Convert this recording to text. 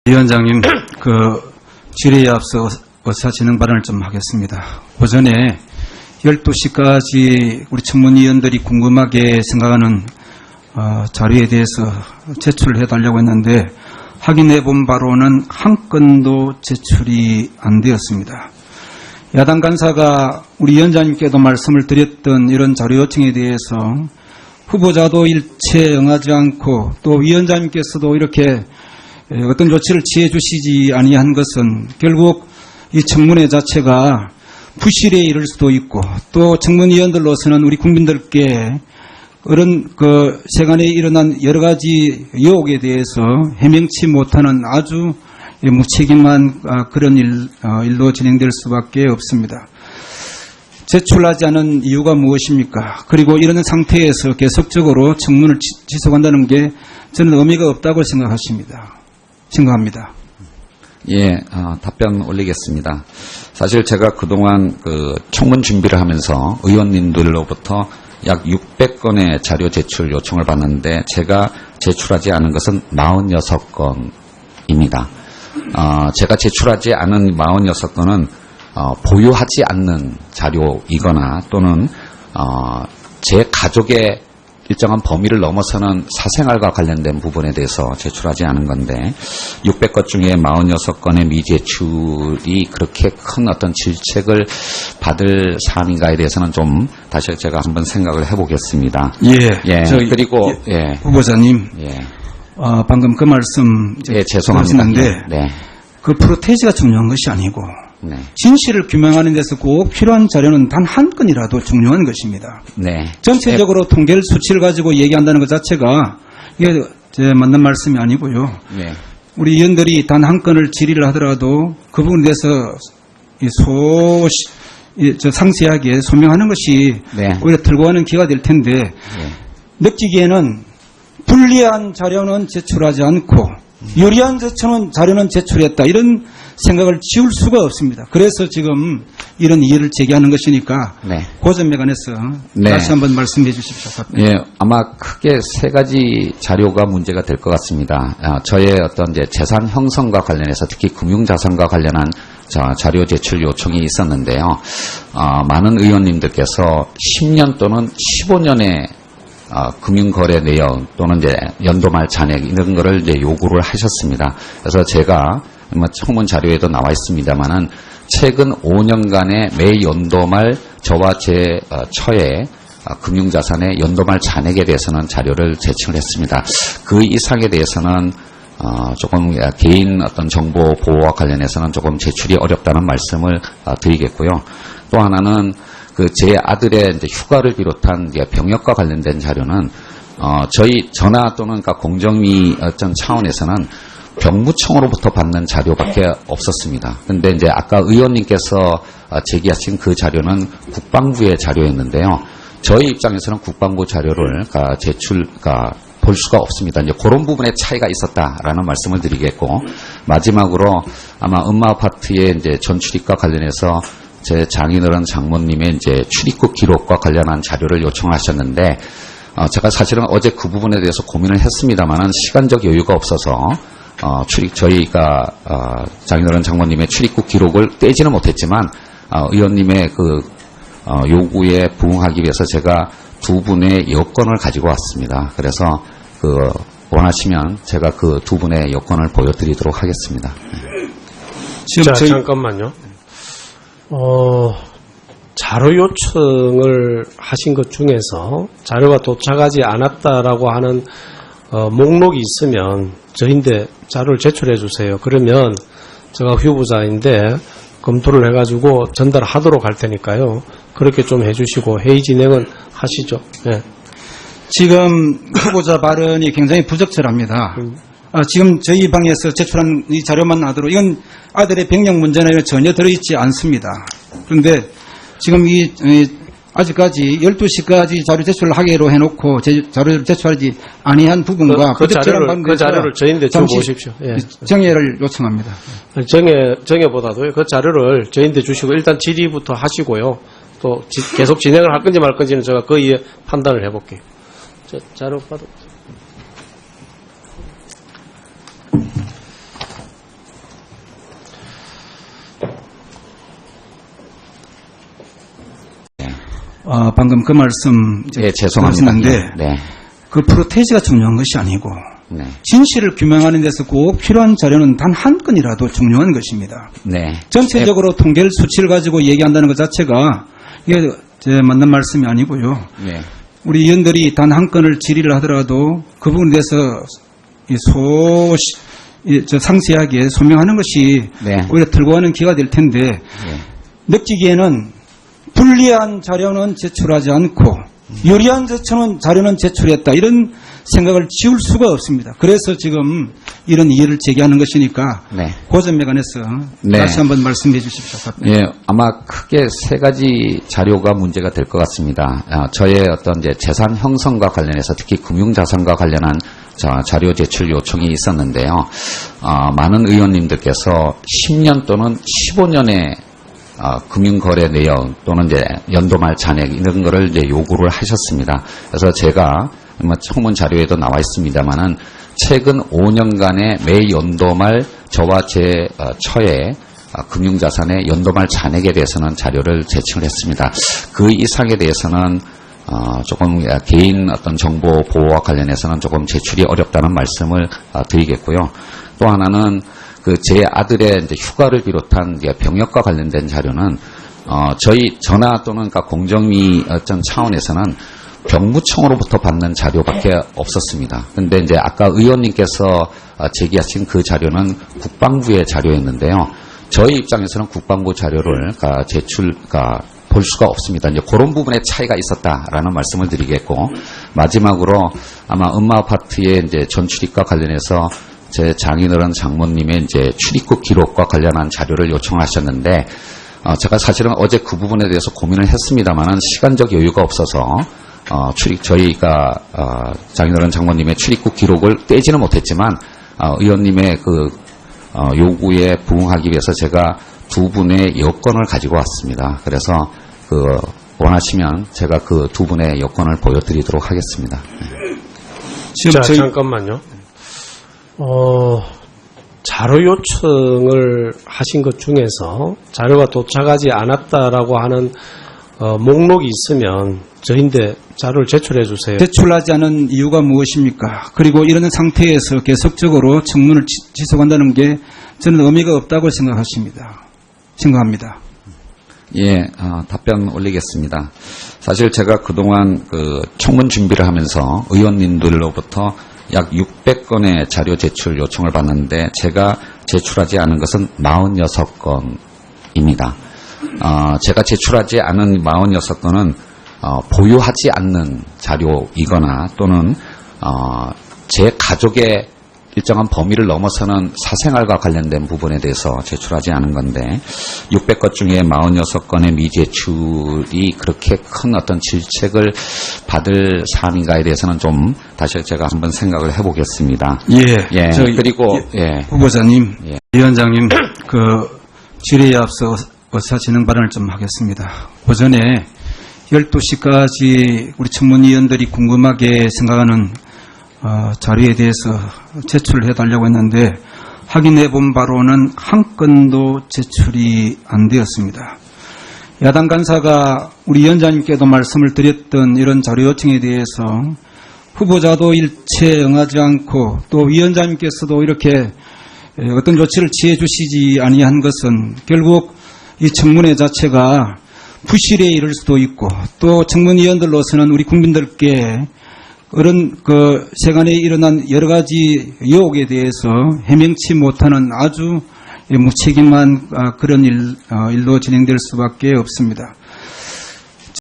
위원장님, 질의에 앞서 의사진행 발언을 좀 하겠습니다. 오전에 12시까지 우리 청문위원들이 궁금하게 생각하는 자료에 대해서 제출을 해달라고 했는데 확인해 본 바로는 한 건도 제출이 안 되었습니다. 야당 간사가 우리 위원장님께도 말씀을 드렸던 이런 자료 요청에 대해서 후보자도 일체 응하지 않고 또 위원장님께서도 이렇게 어떤 조치를 취해 주시지 아니한 것은 결국 이 청문회 자체가 부실에 이를 수도 있고 또 청문위원들로서는 우리 국민들께 그런 세간에 일어난 여러 가지 의혹에 대해서 해명치 못하는 아주 무책임한 그런 일로 진행될 수밖에 없습니다. 제출하지 않은 이유가 무엇입니까? 그리고 이런 상태에서 계속적으로 청문을 지속한다는 게 저는 의미가 없다고 생각합니다. 예, 답변 올리겠습니다. 사실 제가 그동안 청문 준비를 하면서 의원님들로부터 약 600건의 자료 제출 요청을 받는데 제가 제출하지 않은 것은 46건입니다. 제가 제출하지 않은 46건은 보유하지 않는 자료이거나 또는 제 가족의 일정한 범위를 넘어서는 사생활과 관련된 부분에 대해서 제출하지 않은 건데 600건 중에 46건의 미제출이 그렇게 큰 어떤 질책을 받을 사안인가에 대해서는 좀 다시 제가 한번 생각을 해보겠습니다. 예. 그리고 후보자님, 예. 방금 그 말씀 죄송합니다. 네. 그 프로테이지가 중요한 것이 아니고 네. 진실을 규명하는 데서 꼭 필요한 자료는 단 한 건이라도 중요한 것입니다. 네. 전체적으로 통계를 수치를 가지고 얘기한다는 것 자체가 이게 제 맞는 말씀이 아니고요. 네. 우리 의원들이 단 한 건을 질의를 하더라도 그 부분에 대해서 상세하게 소명하는 것이 네. 오히려 들고 가는 기회가 될 텐데 느끼기에는 불리한 자료는 제출하지 않고 유리한 자료는 제출했다. 이런 생각을 지울 수가 없습니다. 그래서 지금 이런 이해를 제기하는 것이니까 네. 그 점에 관해서 다시 한번 말씀해 주십시오. 예, 아마 크게 세 가지 자료가 문제가 될 것 같습니다. 저의 어떤 이제 재산 형성과 관련해서 특히 금융자산과 관련한 자료 제출 요청이 있었는데요. 많은 의원님들께서 10년 또는 15년의 금융거래 내역 또는 이제 연도말 잔액 이런 거를 이제 요구를 하셨습니다. 그래서 제가 청문 자료에도 나와 있습니다만은 최근 5년간의 매 연도말 저와 제 처의 금융자산의 연도말 잔액에 대해서는 자료를 제출을 했습니다. 그 이상에 대해서는 조금 개인 어떤 정보 보호와 관련해서는 조금 제출이 어렵다는 말씀을 드리겠고요. 또 하나는 제 아들의 이제 휴가를 비롯한 이제 병역과 관련된 자료는 저희 전화 또는 공정위 어떤 차원에서는 병무청으로부터 받는 자료밖에 없었습니다. 근데 이제 아까 의원님께서 제기하신 그 자료는 국방부의 자료였는데요. 저희 입장에서는 국방부 자료를 볼 수가 없습니다. 이제 그런 부분에 차이가 있었다라는 말씀을 드리겠고, 마지막으로 아마 엄마 아파트의 이제 전출입과 관련해서 제 장인어른 장모님의 이제 출입국 기록과 관련한 자료를 요청하셨는데, 제가 사실은 어제 그 부분에 대해서 고민을 했습니다만은 시간적 여유가 없어서 저희가 장인어른 장모님의 출입국 기록을 떼지는 못했지만 의원님의 요구에 부응하기 위해서 제가 두 분의 여권을 가지고 왔습니다. 그래서 원하시면 제가 그 두 분의 여권을 보여드리도록 하겠습니다. 지금 잠깐만요. 자료 요청을 하신 것 중에서 자료가 도착하지 않았다라고 하는 목록이 있으면 저인데 자료를 제출해 주세요. 그러면 제가 후보자인데 검토를 해가지고 전달하도록 할 테니까요. 그렇게 좀 해주시고 회의 진행은 하시죠. 네. 지금 후보자 발언이 굉장히 부적절합니다. 지금 저희 방에서 제출한 이 자료만 하도록 이건 아들의 병력 문제는 전혀 들어있지 않습니다. 그런데 지금 아직까지 12시까지 자료 제출을 하기로 해놓고 자료를 제출하지 아니한 부분과 그 자료를 저희한테 주십시오. 예. 정해를 요청합니다. 정해보다도요. 그 자료를 저희한테 주시고 일단 질의부터 하시고요. 또 계속 진행을 할 건지 말 건지는 제가 그 이에 판단을 해볼게요. 자료 받아. 방금 그 말씀 예, 죄송합니다. 들었는데 네. 그 프로테이지가 중요한 것이 아니고 네. 진실을 규명하는 데서 꼭 필요한 자료는 단 한 건이라도 중요한 것입니다. 네. 전체적으로 통계를 수치를 가지고 얘기한다는 것 자체가 이게 제 맞는 말씀이 아니고요. 네. 우리 의원들이 단 한 건을 질의를 하더라도 그 부분에 대해서 상세하게 소명하는 것이 네. 오히려 들고 가는 기회가 될 텐데 네. 느끼기에는 불리한 자료는 제출하지 않고 유리한 자료는 제출했다. 이런 생각을 지울 수가 없습니다. 그래서 지금 이런 이해를 제기하는 것이니까 네. 그 점에 관해서 네. 다시 한번 말씀해 주십시오. 예, 아마 크게 세 가지 자료가 문제가 될 것 같습니다. 저의 어떤 이제 재산 형성과 관련해서 특히 금융자산과 관련한 자료 제출 요청이 있었는데요. 많은 의원님들께서 10년 또는 15년의 금융거래 내역 또는 이제 연도말 잔액 이런 거를 이제 요구를 하셨습니다. 그래서 제가 청문 자료에도 나와 있습니다만은 최근 5년간의 매 연도말 저와 제 처의 금융자산의 연도말 잔액에 대해서는 자료를 제출을 했습니다. 그 이상에 대해서는 조금 개인 어떤 정보 보호와 관련해서는 조금 제출이 어렵다는 말씀을 드리겠고요. 또 하나는 그 제 아들의 이제 휴가를 비롯한 이제 병역과 관련된 자료는 저희 전화 또는 그러니까 공정위 어떤 차원에서는 병무청으로부터 받는 자료밖에 없었습니다. 근데 이제 아까 의원님께서 제기하신 그 자료는 국방부의 자료였는데요. 저희 입장에서는 국방부 자료를 볼 수가 없습니다. 이제 그런 부분에 차이가 있었다라는 말씀을 드리겠고, 마지막으로 아마 엄마 아파트의 이제 전출입과 관련해서 제 장인어른 장모님의 이제 출입국 기록과 관련한 자료를 요청하셨는데, 제가 사실은 어제 그 부분에 대해서 고민을 했습니다만은 시간적 여유가 없어서 저희가 장인어른 장모님의 출입국 기록을 떼지는 못했지만 의원님의 그 요구에 부응하기 위해서 제가 두 분의 여권을 가지고 왔습니다. 그래서 원하시면 제가 그 두 분의 여권을 보여드리도록 하겠습니다. 자, 잠깐만요. 자료 요청을 하신 것 중에서 자료가 도착하지 않았다라고 하는 목록이 있으면 저희인데 자료를 제출해 주세요. 제출하지 않은 이유가 무엇입니까? 그리고 이런 상태에서 계속적으로 청문을 지속한다는 게 저는 의미가 없다고 생각합니다. 예, 답변 올리겠습니다. 사실 제가 그동안 그 청문 준비를 하면서 의원님들로부터 약 600건의 자료 제출 요청을 받는데 제가 제출하지 않은 것은 46건입니다. 제가 제출하지 않은 46건은 보유하지 않는 자료이거나 또는 제 가족의 일정한 범위를 넘어서는 사생활과 관련된 부분에 대해서 제출하지 않은 건데 600건 중에 46건의 미제출이 그렇게 큰 어떤 질책을 받을 사안인가에 대해서는 좀 다시 제가 한번 생각을 해보겠습니다. 예. 그리고 후보자님, 위원장님, 질의에 앞서 의사진행 발언을 좀 하겠습니다. 오전에 12시까지 우리 청문위원들이 궁금하게 생각하는 자료에 대해서 제출을 해달라고 했는데 확인해 본 바로는 한 건도 제출이 안 되었습니다. 야당 간사가 우리 위원장님께도 말씀을 드렸던 이런 자료 요청에 대해서 후보자도 일체 응하지 않고 또 위원장님께서도 이렇게 어떤 조치를 취해 주시지 아니한 것은 결국 이 청문회 자체가 부실에 이를 수도 있고 또 청문위원들로서는 우리 국민들께 그런 세간에 일어난 여러 가지 의혹에 대해서 해명치 못하는 아주 무책임한 그런 일로 진행될 수밖에 없습니다.